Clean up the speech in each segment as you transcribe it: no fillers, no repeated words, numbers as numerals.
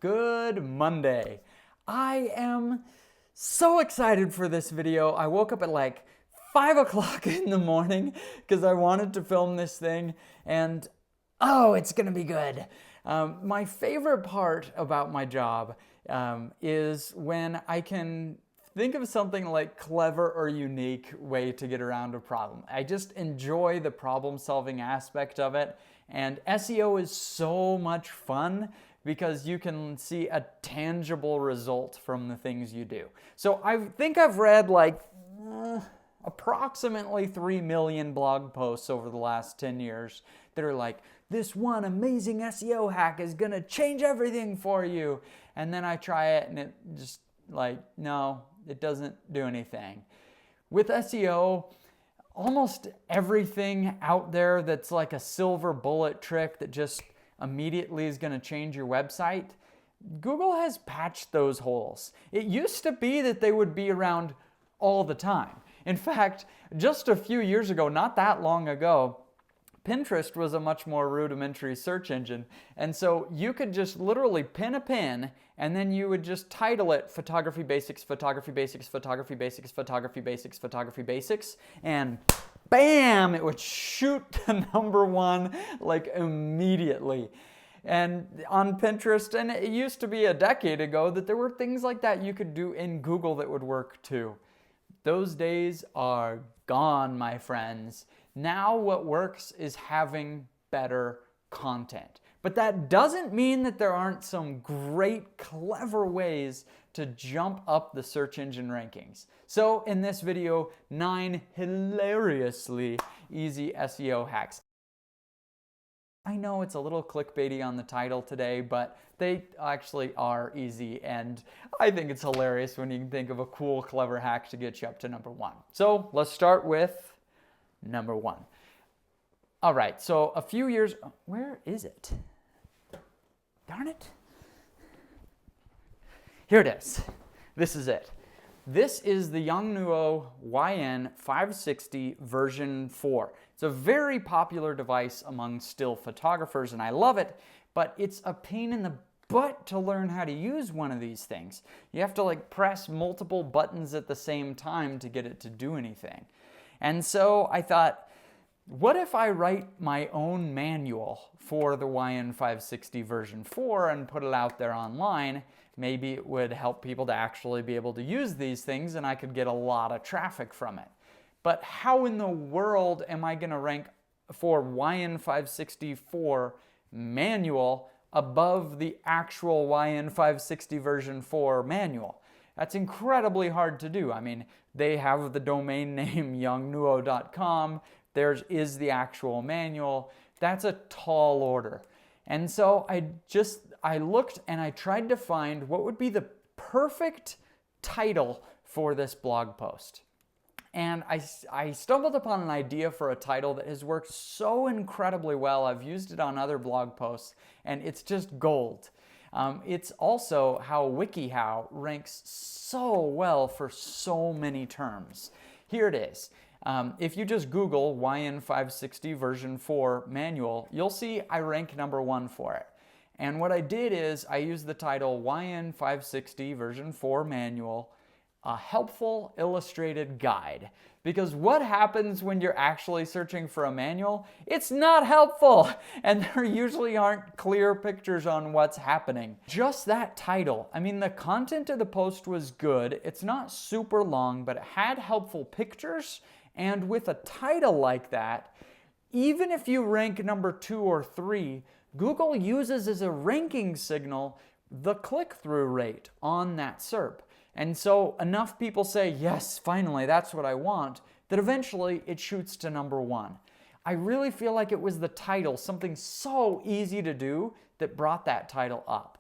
Good Monday. I am so excited for this video. I woke up at like 5 o'clock in the morning because I wanted to film this thing, and oh, it's gonna be good. My favorite part about my job is when I can think of something like clever or unique way to get around a problem. I just enjoy the problem-solving aspect of it, and SEO is so much fun because you can see a tangible result from the things you do. So I think I've read like approximately 3 million blog posts over the last 10 years that are like, this one amazing SEO hack is gonna change everything for you. And then I try it and it just like, no, it doesn't do anything. With SEO, almost everything out there that's like a silver bullet trick that just immediately is going to change your website, Google has patched those holes. It used to be that they would be around all the time. In fact, just a few years ago, not that long ago, Pinterest was a much more rudimentary search engine. And so you could just literally pin a pin and then you would just title it photography basics, photography basics, photography basics, photography basics, photography basics, and bam, it would shoot to number one like immediately. And on Pinterest, and it used to be a decade ago that there were things like that you could do in Google that would work too. Those days are gone, my friends. Now what works is having better content. But that doesn't mean that there aren't some great, clever ways to jump up the search engine rankings. So in this video, 9 hilariously easy SEO hacks. I know it's a little clickbaity on the title today, but they actually are easy, and I think it's hilarious when you can think of a cool, clever hack to get you up to number one. So let's start with number one. All right, so a few years, where is it? Darn it. Here it is. This is it. This is the Yongnuo YN560 version 4. It's a very popular device among still photographers, and I love it, but it's a pain in the butt to learn how to use one of these things. You have to like press multiple buttons at the same time to get it to do anything. And so I thought, what if I write my own manual for the YN560 version 4 and put it out there online? Maybe it would help people to actually be able to use these things and I could get a lot of traffic from it. But how in the world am I going to rank for YN564 manual above the actual YN560 version 4 manual? That's incredibly hard to do. I mean, they have the domain name yongnuo.com. Theirs is the actual manual. That's a tall order. And so I looked and I tried to find what would be the perfect title for this blog post. And I stumbled upon an idea for a title that has worked so incredibly well. I've used it on other blog posts, and it's just gold. It's also how WikiHow ranks so well for so many terms. Here it is. If you just Google YN560 version 4 manual, you'll see I rank number one for it. And what I did is I used the title YN560 version 4 manual, a helpful illustrated guide. Because what happens when you're actually searching for a manual? It's not helpful, and there usually aren't clear pictures on what's happening. Just that title. I mean, the content of the post was good. It's not super long, but it had helpful pictures. And with a title like that, even if you rank number 2 or 3, Google uses as a ranking signal the click-through rate on that SERP. And so enough people say, yes, finally, that's what I want, that eventually it shoots to number 1. I really feel like it was the title, something so easy to do, that brought that title up.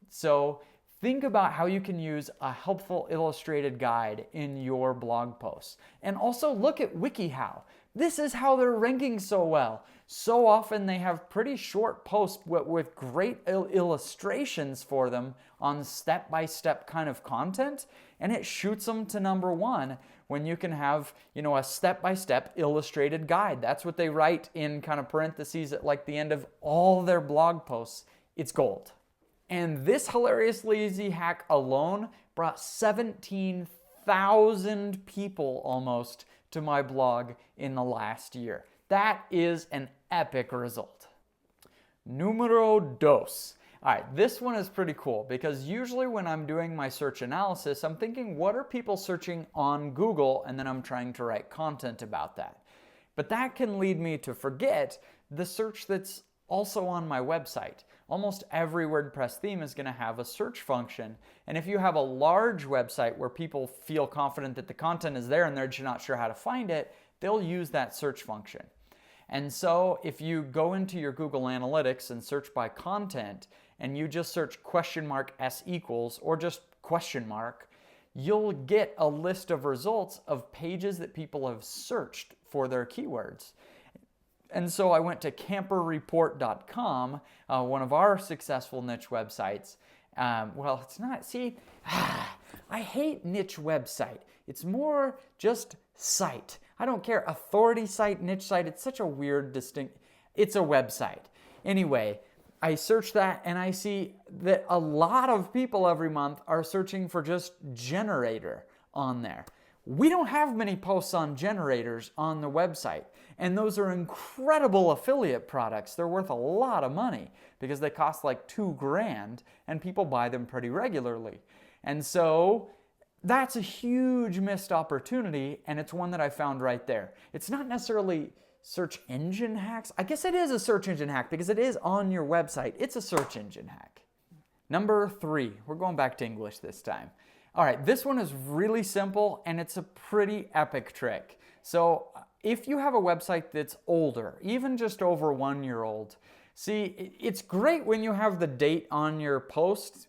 So think about how you can use a helpful illustrated guide in your blog posts. And also look at WikiHow. This is how they're ranking so well. So often they have pretty short posts with great illustrations for them on step-by-step kind of content, and it shoots them to number 1 when you can have, a step-by-step illustrated guide. That's what they write in kind of parentheses at like the end of all their blog posts. It's gold. And this hilariously easy hack alone brought 17,000 people almost to my blog in the last year. That is an epic result. Numero dos. All right, this one is pretty cool because usually when I'm doing my search analysis, I'm thinking, what are people searching on Google? And then I'm trying to write content about that. But that can lead me to forget the search that's also on my website. Almost every WordPress theme is going to have a search function. And if you have a large website where people feel confident that the content is there and they're just not sure how to find it, they'll use that search function. And so if you go into your Google Analytics and search by content, and you just search $s equals or just question mark, you'll get a list of results of pages that people have searched for their keywords. And so I went to camperreport.com, one of our successful niche websites. Well, it's not, see, I hate niche website. It's more just site. I don't care, authority site, niche site, it's such a weird distinct, it's a website. Anyway, I search that and I see that a lot of people every month are searching for just generator on there. We don't have many posts on generators on the website, and those are incredible affiliate products. They're worth a lot of money because they cost like $2,000 and people buy them pretty regularly. And so that's a huge missed opportunity, and it's one that I found right there. It's not necessarily search engine hacks. I guess it is a search engine hack because it is on your website. It's a search engine hack. Number 3, we're going back to English this time. All right, this one is really simple and it's a pretty epic trick. So if you have a website that's older, even just over 1 year old, see, it's great when you have the date on your post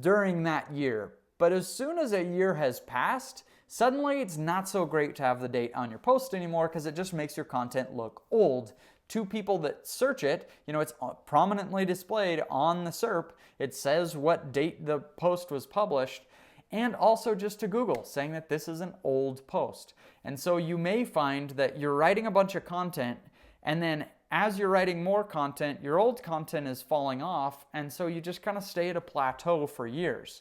during that year. But as soon as a year has passed, suddenly it's not so great to have the date on your post anymore because it just makes your content look old. To people that search it, it's prominently displayed on the SERP. It says what date the post was published, and also just to Google, saying that this is an old post. And so you may find that you're writing a bunch of content, and then as you're writing more content, your old content is falling off, and so you just kind of stay at a plateau for years.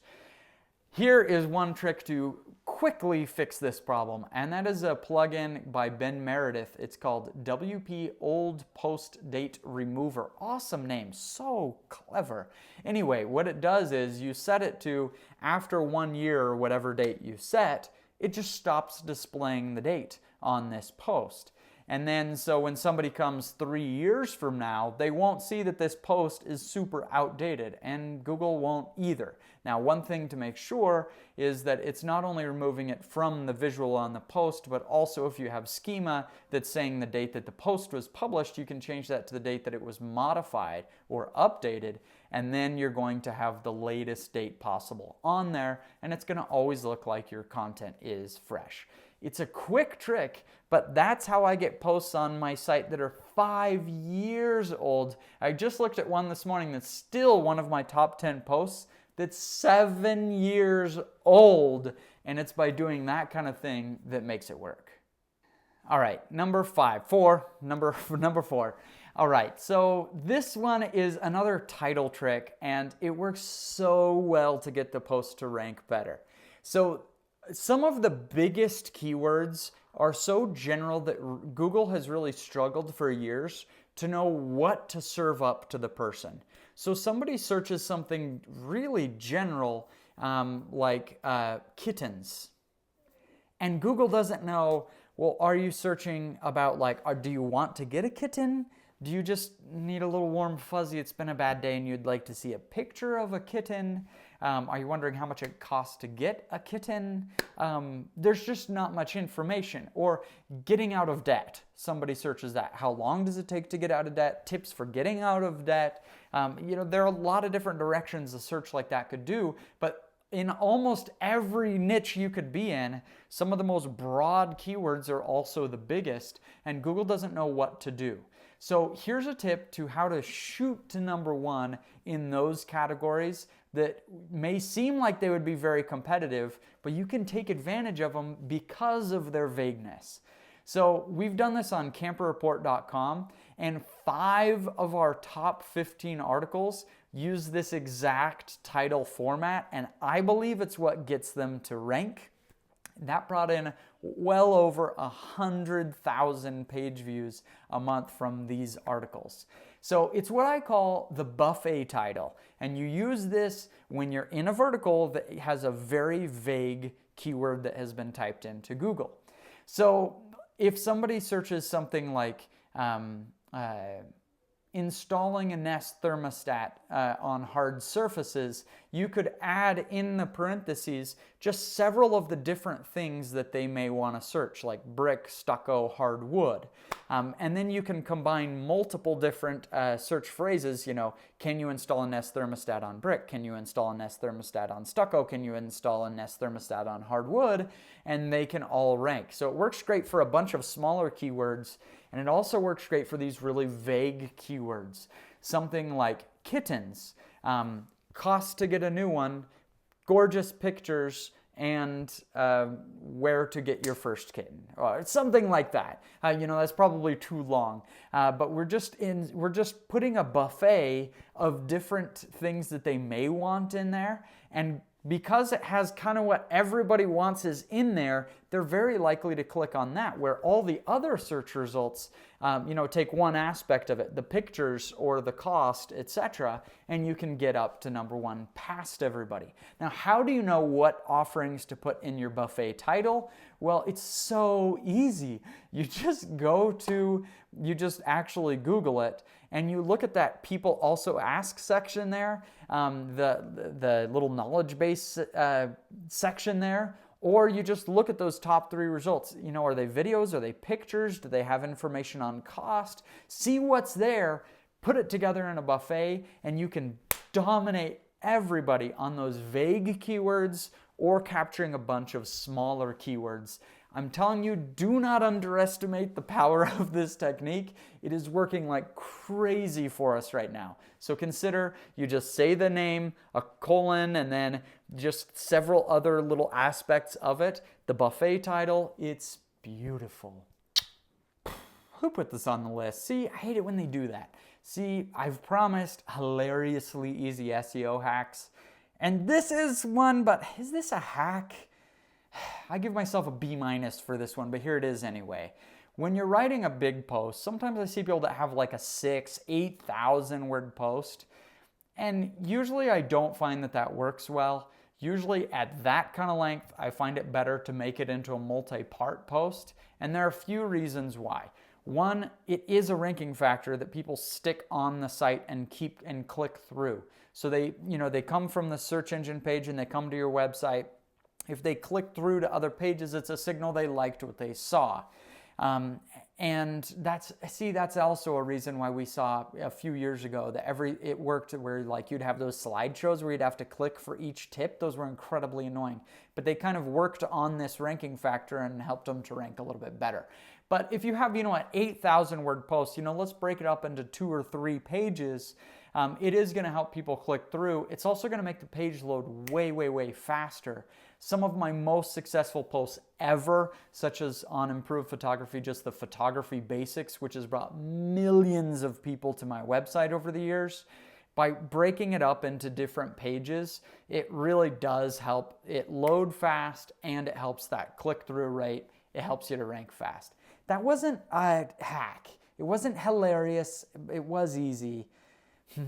Here is one trick to quickly fix this problem, and that is a plugin by Ben Meredith. It's called WP Old Post Date Remover. Awesome name, so clever. Anyway, what it does is you set it to after 1 year or whatever date you set, it just stops displaying the date on this post. And then so when somebody comes 3 years from now, they won't see that this post is super outdated, and Google won't either. Now, one thing to make sure is that it's not only removing it from the visual on the post, but also if you have schema that's saying the date that the post was published, you can change that to the date that it was modified or updated, and then you're going to have the latest date possible on there, and it's going to always look like your content is fresh. It's a quick trick, but that's how I get posts on my site that are 5 years old. I just looked at one this morning that's still one of my top 10 posts that's 7 years old, and it's by doing that kind of thing that makes it work. All right, number 4. All right, so this one is another title trick, and it works so well to get the post to rank better. So some of the biggest keywords are so general that Google has really struggled for years to know what to serve up to the person. So somebody searches something really general like kittens, and Google doesn't know, well, are you searching about do you want to get a kitten? Do you just need a little warm fuzzy, it's been a bad day and you'd like to see a picture of a kitten? Are you wondering how much it costs to get a kitten? There's just not much information. Or getting out of debt. Somebody searches that. How long does it take to get out of debt? Tips for getting out of debt. There are a lot of different directions a search like that could do, but in almost every niche you could be in, some of the most broad keywords are also the biggest, and Google doesn't know what to do. So here's a tip to how to shoot to number 1 in those categories that may seem like they would be very competitive, but you can take advantage of them because of their vagueness. So we've done this on camperreport.com, and 5 of our top 15 articles use this exact title format, and I believe it's what gets them to rank. That brought in well over 100,000 page views a month from these articles. So it's what I call the buffet title. And you use this when you're in a vertical that has a very vague keyword that has been typed into Google. So if somebody searches something like installing a Nest thermostat on hard surfaces, you could add in the parentheses just several of the different things that they may want to search, like brick, stucco, hardwood. And then you can combine multiple different search phrases, can you install a Nest thermostat on brick? Can you install a Nest thermostat on stucco? Can you install a Nest thermostat on hardwood? And they can all rank. So it works great for a bunch of smaller keywords, and it also works great for these really vague keywords. Something like kittens, cost to get a new one, gorgeous pictures, and where to get your first kitten, or something like that. That's probably too long, but we're just putting a buffet of different things that they may want in there, and because it has kind of what everybody wants is in there, they're very likely to click on that, where all the other search results, take one aspect of it, the pictures or the cost, etc., and you can get up to number 1 past everybody. Now, how do you know what offerings to put in your buffet title? Well, it's so easy. You just actually Google it, and you look at that people also ask section there, the little knowledge base section there, or you just look at those top 3 results. Are they videos? Are they pictures? Do they have information on cost? See what's there, put it together in a buffet, and you can dominate everybody on those vague keywords or capturing a bunch of smaller keywords. I'm telling you, do not underestimate the power of this technique. It is working like crazy for us right now. So consider you just say the name, a colon, and then just several other little aspects of it. The buffet title, it's beautiful. Who put this on the list? See, I hate it when they do that. See, I've promised hilariously easy SEO hacks. And this is one, but is this a hack? I give myself a B- for this one, but here it is anyway. When you're writing a big post, sometimes I see people that have like a 8,000 word post, and usually I don't find that works well. Usually at that kind of length, I find it better to make it into a multi-part post, and there are a few reasons why. One, it is a ranking factor that people stick on the site and click through. So they come from the search engine page and they come to your website. If they click through to other pages, it's a signal they liked what they saw. And that's also a reason why we saw a few years ago that it worked where you'd have those slideshows where you'd have to click for each tip. Those were incredibly annoying. But they kind of worked on this ranking factor and helped them to rank a little bit better. But if you have, an 8,000 word post, let's break it up into 2 or 3 pages. It is going to help people click through. It's also going to make the page load way, way, way faster. Some of my most successful posts ever, such as on Improved Photography, just the photography basics, which has brought millions of people to my website over the years. By breaking it up into different pages, it really does help it load fast, and it helps that click-through rate. It helps you to rank fast. That wasn't a hack. It wasn't hilarious. It was easy. All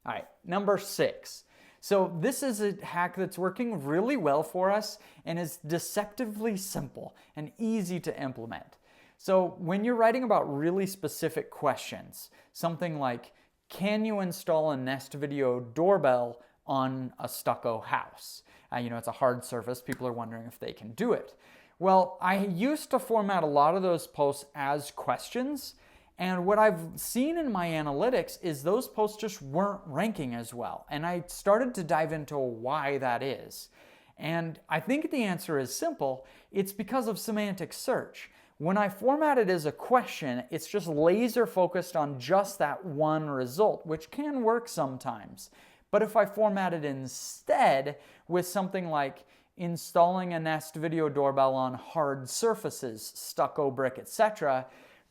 right, number 6. So this is a hack that's working really well for us and is deceptively simple and easy to implement. So when you're writing about really specific questions, something like, can you install a Nest Video doorbell on a stucco house? It's a hard surface. People are wondering if they can do it. Well, I used to format a lot of those posts as questions, and what I've seen in my analytics is those posts just weren't ranking as well. And I started to dive into why that is. And I think the answer is simple. It's because of semantic search. When I format it as a question, it's just laser focused on just that one result, which can work sometimes. But if I format it instead with something like installing a Nest Video doorbell on hard surfaces, stucco, brick, etc.,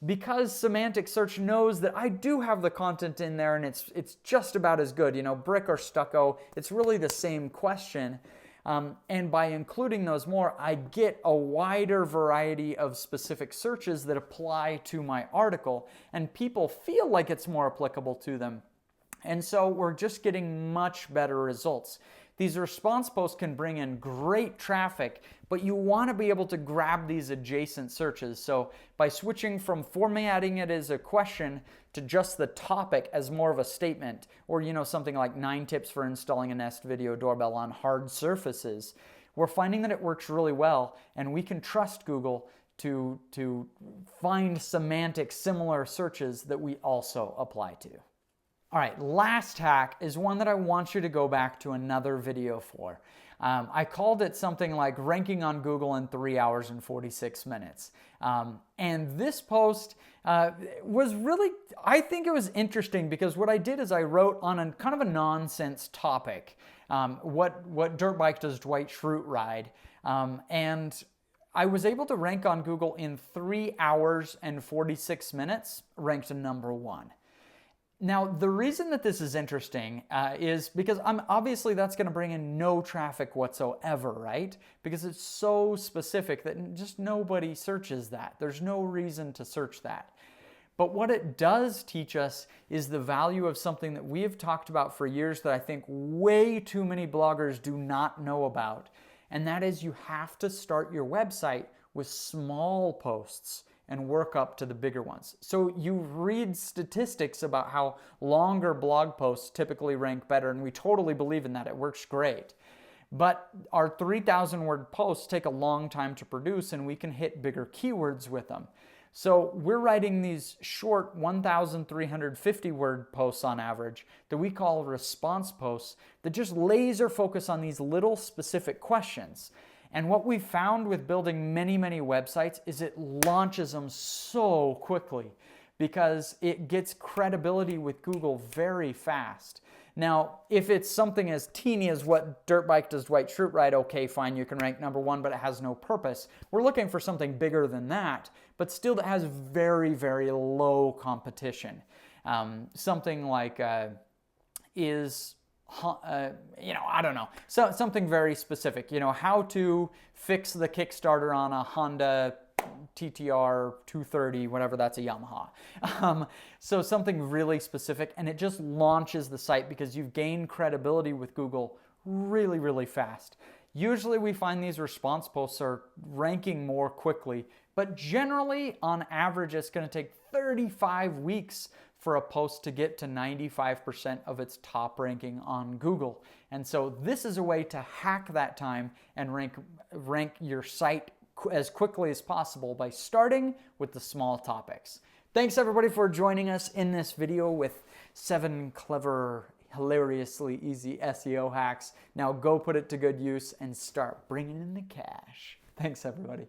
because semantic search knows that I do have the content in there and it's just about as good, brick or stucco, it's really the same question. And by including those more, I get a wider variety of specific searches that apply to my article, and people feel like it's more applicable to them. And so we're just getting much better results. These response posts can bring in great traffic, but you want to be able to grab these adjacent searches. So by switching from formatting it as a question to just the topic as more of a statement, or something like 9 tips for installing a Nest Video doorbell on hard surfaces, we're finding that it works really well, and we can trust Google to find semantic similar searches that we also apply to. All right, last hack is one that I want you to go back to another video for. I called it something like ranking on Google in 3 hours and 46 minutes. And this post was really, I think it was interesting because what I did is I wrote on a kind of a nonsense topic. What dirt bike does Dwight Schrute ride? And I was able to rank on Google in 3 hours and 46 minutes, ranked number 1. Now, the reason that this is interesting is because obviously that's going to bring in no traffic whatsoever, right? Because it's so specific that just nobody searches that. There's no reason to search that. But what it does teach us is the value of something that we have talked about for years that I think way too many bloggers do not know about. And that is you have to start your website with small posts and work up to the bigger ones. So you read statistics about how longer blog posts typically rank better, and we totally believe in that. It works great. But our 3,000 word posts take a long time to produce, and we can hit bigger keywords with them. So we're writing these short 1,350 word posts on average that we call response posts that just laser focus on these little specific questions. And what we've found with building many, many websites is it launches them so quickly because it gets credibility with Google very fast. Now, if it's something as teeny as what dirt bike does Dwight Schrute ride, okay, fine, you can rank number 1, but it has no purpose. We're looking for something bigger than that, but still that has very, very low competition. Something like I don't know, so something very specific, how to fix the Kickstarter on a Honda TTR 230, whatever, that's a Yamaha. So something really specific, and it just launches the site because you've gained credibility with Google really, really fast. Usually we find these response posts are ranking more quickly, but generally on average it's going to take 35 weeks for a post to get to 95% of its top ranking on Google. And so this is a way to hack that time and rank your site as quickly as possible by starting with the small topics. Thanks everybody for joining us in this video with 7 clever, hilariously easy SEO hacks. Now go put it to good use and start bringing in the cash. Thanks everybody.